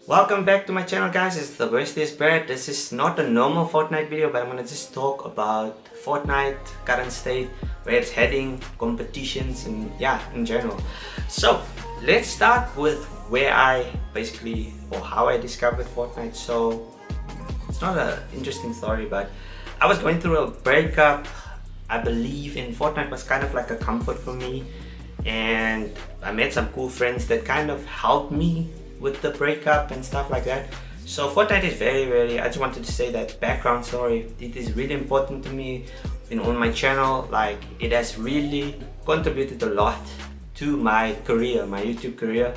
Welcome back to my channel, guys. It's the birthday Brad. This is not a normal Fortnite video, but I'm gonna just talk about Fortnite current state, where it's heading, competitions, and yeah, in general. So let's start with where I basically, or how I discovered Fortnite. So it's not an interesting story, but I was going through a breakup. I believe in Fortnite was kind of like a comfort for me, and I met some cool friends that kind of helped me with the breakup and stuff like that. So Fortnite is very, I just wanted to say that background story. It is really important to me on my channel. Like, it has really contributed a lot to my career, my YouTube career.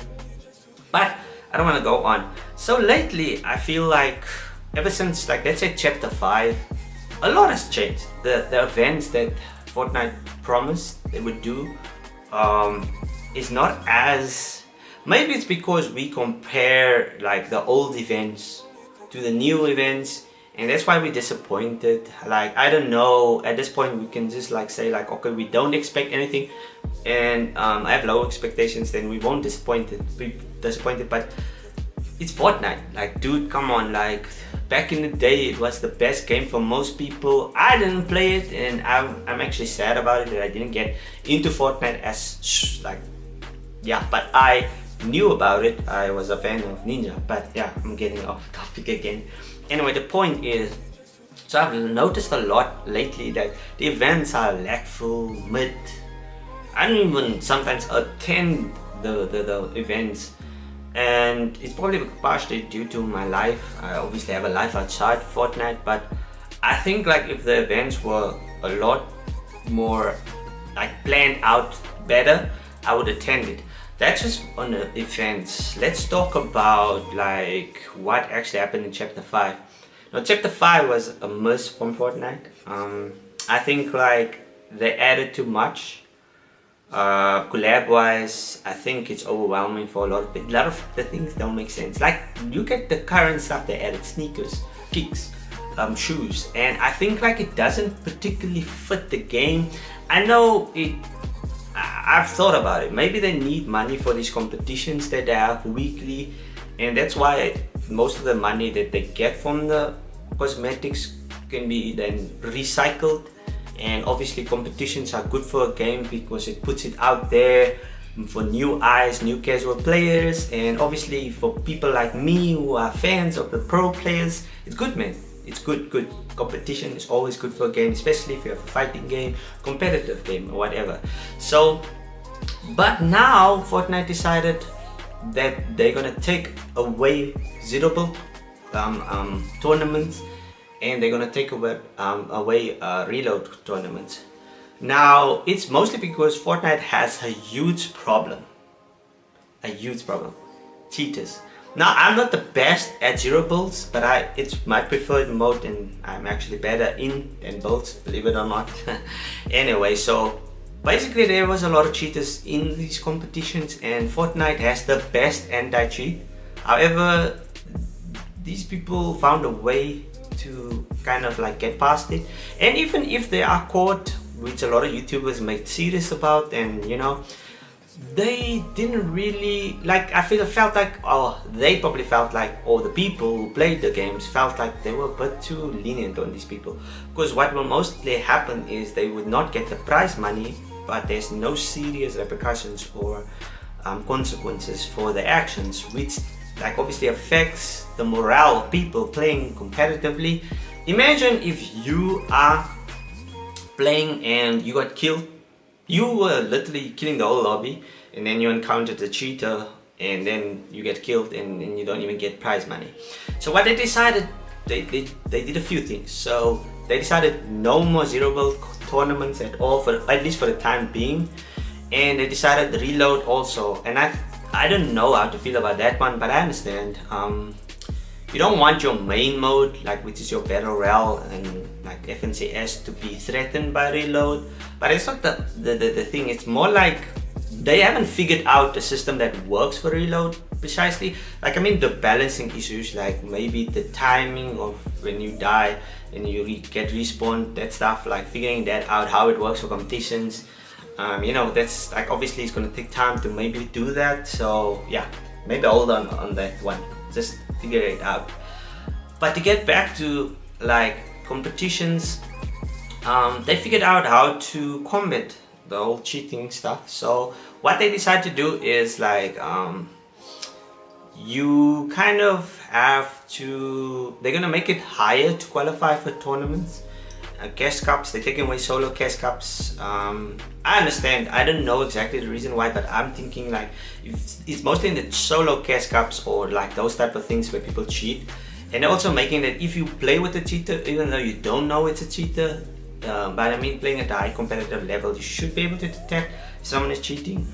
But I don't want to go on. So lately I feel like ever since, like, let's say chapter 5, a lot has changed. The events that Fortnite promised they would do is not as, maybe it's because we compare like the old events to the new events, and that's why we're disappointed. Like, I don't know, at this point we can just like say like, okay, we don't expect anything, and I have low expectations, then we won't be disappointed. But it's Fortnite. Like, dude, come on. Like, back in the day it was the best game for most people. I didn't play it, and I'm actually sad about it that I didn't get into Fortnite as like, yeah, but I knew about it. I was a fan of Ninja, but yeah, I'm getting off topic again. Anyway, the point is, so I've noticed a lot lately that the events are lackful, mid. I don't even sometimes attend the events, and it's probably partially due to my life. I obviously have a life outside Fortnite, but I think like if the events were a lot more like planned out better, I would attend it. That's just on the events. Let's talk about like what actually happened in chapter 5. Now, chapter 5 was a miss from Fortnite. I think like they added too much. Collab wise, I think it's overwhelming for a lot of the things don't make sense. Like, look at the current stuff they added: sneakers, kicks, shoes, and I think like it doesn't particularly fit the game. I know it. I've thought about it. Maybe they need money for these competitions that they have weekly, and that's why most of the money that they get from the cosmetics can be then recycled. And obviously competitions are good for a game because it puts it out there for new eyes, new casual players, and obviously for people like me who are fans of the pro players, it's good, man. It's good. Competition is always good for a game, especially if you have a fighting game, competitive game, or whatever. So, but now Fortnite decided that they're gonna take away zero build tournaments, and they're gonna take away reload tournaments. Now, it's mostly because Fortnite has a huge problem. Cheaters. Now, I'm not the best at zero builds, but it's my preferred mode, and I'm actually better in than builds, believe it or not. Anyway, so basically there was a lot of cheaters in these competitions, and Fortnite has the best anti-cheat. However, these people found a way to kind of like get past it, and even if they are caught, which a lot of YouTubers make serious about, and you know, they didn't really like, felt like, oh, they probably felt like, or the people who played the games felt like they were a bit too lenient on these people, because what will mostly happen is they would not get the prize money, but there's no serious repercussions or consequences for their actions, which like obviously affects the morale of people playing competitively. Imagine if you are playing and you got killed. You were literally killing the whole lobby, and then you encountered a cheater, and then you get killed, and you don't even get prize money. So what they decided, they did a few things. So they decided no more zero build tournaments at all, for at least for the time being, and they decided the reload also. And I don't know how to feel about that one, but I understand. You don't want your main mode, like which is your battle royale and like FNCS, to be threatened by reload. But it's not the thing. It's more like they haven't figured out a system that works for reload precisely. Like, I mean, the balancing issues, like maybe the timing of when you die and you get respawned, that stuff, like figuring that out, how it works for competitions. You know, that's like, obviously it's gonna take time to maybe do that. So yeah, maybe hold on that one. just figure it out. But to get back to like competitions, they figured out how to combat the whole cheating stuff. So what they decided to do is like you kind of have to, they're gonna make it higher to qualify for tournaments. Cash cups, they're taking away solo cash cups. I understand, I don't know exactly the reason why, but I'm thinking like it's mostly in the solo cash cups or like those type of things where people cheat. And they're also making that if you play with a cheater, even though you don't know it's a cheater, but I mean playing at a high competitive level, you should be able to detect if someone is cheating.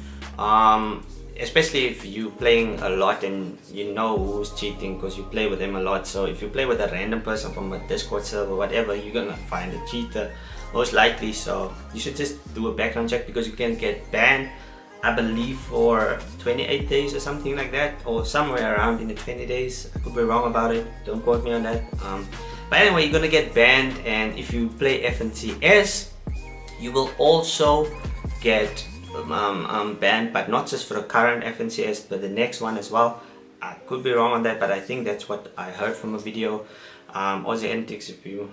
Especially if you're playing a lot and you know who's cheating because you play with them a lot. So if you play with a random person from a Discord server or whatever, you're gonna find a cheater most likely. So you should just do a background check, because you can get banned, I believe, for 28 days or something like that, or somewhere around in the 20 days. I could be wrong about it, don't quote me on that. But anyway, you're gonna get banned, and if you play FNCS, you will also get banned, but not just for the current FNCS, but the next one as well. I could be wrong on that, but I think that's what I heard from a video. Aussie Antics, if you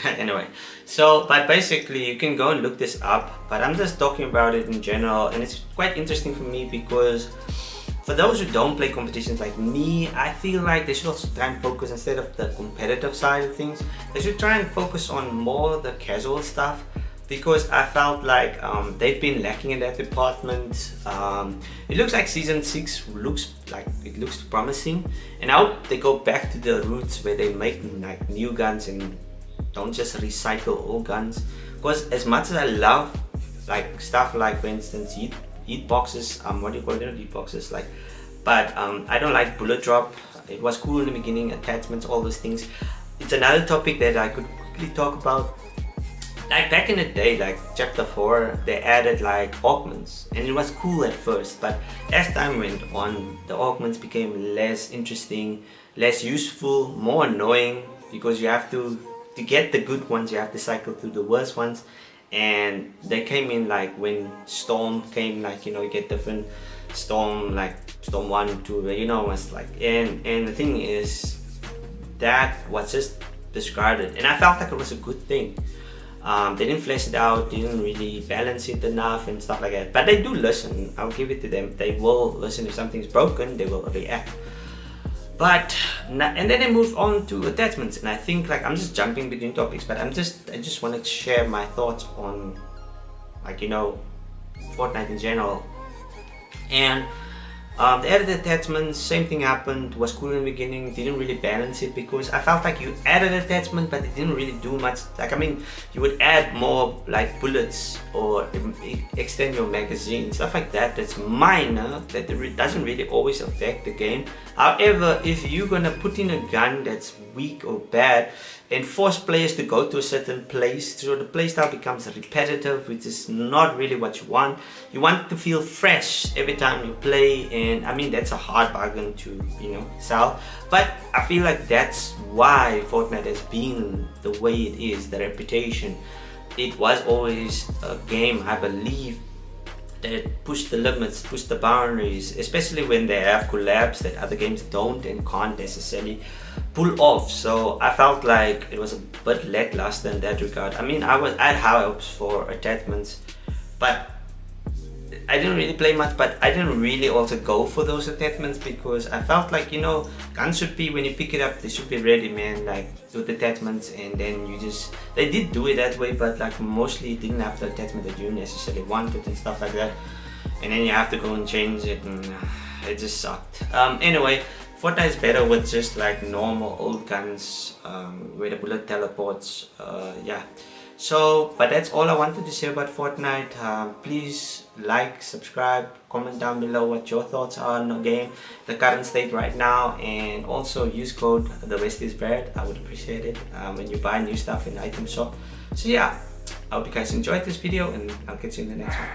anyway. So but basically you can go and look this up, but I'm just talking about it in general, and it's quite interesting for me because for those who don't play competitions like me, I feel like they should also try and focus, instead of the competitive side of things, they should try and focus on more the casual stuff, because I felt like they've been lacking in that department. It looks like season 6 looks promising, and I hope they go back to the roots where they make like new guns and don't just recycle old guns. Because as much as I love like stuff like, for instance, heat boxes, what do you call them, heat boxes, like, but I don't like bullet drop. It was cool in the beginning, attachments, all those things. It's another topic that I could quickly talk about. Like back in the day, like chapter 4, they added like augments, and it was cool at first, but as time went on, the augments became less interesting, less useful, more annoying, because you have to get the good ones, you have to cycle through the worst ones. And they came in like when Storm came, like, you know, you get different Storm, like Storm 1, 2, you know, it's like, and the thing is that was just discarded, and I felt like it was a good thing. They didn't flesh it out, they didn't really balance it enough and stuff like that, but they do listen. I'll give it to them, they will listen. If something's broken, they will react. But and then they move on to attachments, and I think, like, I'm just jumping between topics, but I just wanted to share my thoughts on, like, you know, Fortnite in general. And the added attachments, same thing happened. Was cool in the beginning, didn't really balance it, because I felt like you added attachment but it didn't really do much. Like, I mean, you would add more like bullets or extend your magazine, stuff like that, that's minor, that doesn't really always affect the game. However, if you're gonna put in a gun that's weak or bad and force players to go to a certain place, so the playstyle becomes repetitive, which is not really what you want. You want to feel fresh every time you play, and I mean, that's a hard bargain to, you know, sell. But I feel like that's why Fortnite has been the way it is, the reputation. It was always a game, I believe, that push the limits, push the boundaries, especially when they have collabs that other games don't and can't necessarily pull off. So I felt like it was a bit lackluster in that regard. I mean, I had high hopes for attachments, but I didn't really play much. But I didn't really also go for those attachments, because I felt like, you know, guns should be, when you pick it up, they should be ready, man, like with attachments, and then you just, they did do it that way, but like mostly didn't have the attachment that you necessarily wanted and stuff like that, and then you have to go and change it, and it just sucked. Anyway, Fortnite is better with just like normal old guns, where the bullet teleports. Yeah, so, but that's all I wanted to say about Fortnite. Please like, subscribe, comment down below what your thoughts are on the game, the current state right now, and also use code TheWestIsBread. I would appreciate it when you buy new stuff in the item shop. So yeah, I hope you guys enjoyed this video, and I'll catch you in the next one.